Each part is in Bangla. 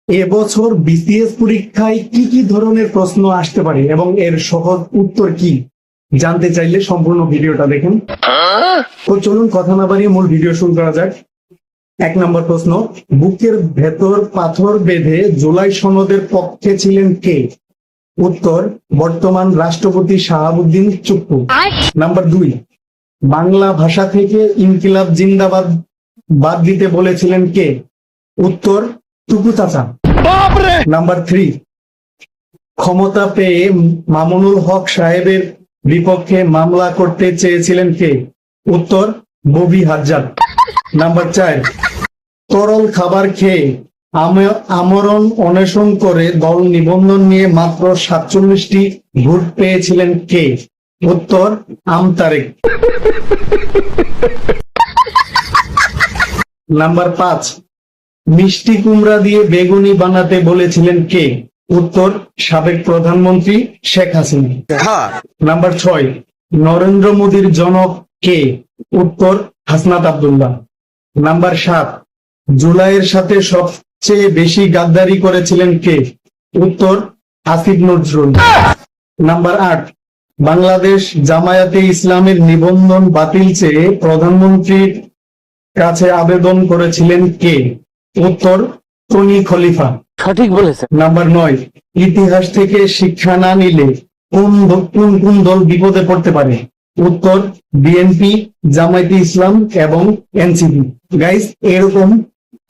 এবছর বিসিএস পরীক্ষায় কি কি ধরনের প্রশ্ন আসতে পারে এবং এর সহজ উত্তর কি জানতে চাইলে সম্পূর্ণ ভিডিওটা দেখুন। তো চলুন কথা না বাড়িয়ে মূল ভিডিও শুরু করা যাক। 1 নম্বর প্রশ্ন, বুকের ভেতর পাথর বেঁধে জুলাই সনদের পক্ষে ছিলেন কে? উত্তর, বর্তমান রাষ্ট্রপতি শাহাবুদ্দিন চুপ্পু। নাম্বার 2, বাংলা ভাষা থেকে ইনকিলাব জিন্দাবাদ বাদ দিতে বলেছিলেন কে? উত্তর, টুকু চাচা। নাম্বার 3, ক্ষমতা পেয়ে মামুনুল হক সাহেবের বিপক্ষে মামলা করতে চেয়েছিলেন কে? উত্তর, ববি হাজ্জাদ। নাম্বার 4, তরল খাবার খেয়ে আমরণ অনশন করে দল নিবন্ধন নিয়ে মাত্র 47টি ভোট পেয়েছিলেন কে? উত্তর, আমতারেক। নাম্বার 5, মিষ্টি কুমড়া দিয়ে বেগুনি বানাতে বলেছিলেন কে? উত্তর, সাবেক প্রধানমন্ত্রী শেখ হাসিনা। নাম্বার 6, নরেন্দ্র মোদীর জনক কে? উত্তর, হাসনাত আব্দুল্লাহ। নাম্বার 7, জুলাইয়ের সাথে সবচেয়ে বেশি গাদ্দারি করেছিলেন কে? উত্তর, আসিফ নজরুল। নাম্বার 8, বাংলাদেশ জামায়াতে ইসলামের নিবন্ধন বাতিল চেয়ে প্রধানমন্ত্রীর কাছে আবেদন করেছিলেন কে? উত্তর, তনি খলিফা। সঠিক বলেছেন। নাম্বার 9, ইতিহাস থেকে শিক্ষা না নিলে কোন কোন দল বিপদে পড়তে পারে? উত্তর, বিএনপি, জামায়াতে ইসলাম এবং এনসিপি। গাইস, এরকম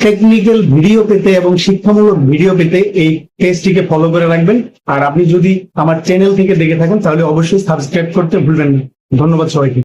টেকনিক্যাল ভিডিও পেতে এবং শিক্ষামূলক ভিডিও পেতে এই পেজটিকে ফলো করে রাখবেন। আর আপনি যদি আমার চ্যানেল থেকে দেখে থাকেন তাহলে অবশ্যই সাবস্ক্রাইব করতে ভুলবেন না। ধন্যবাদ সবাইকে।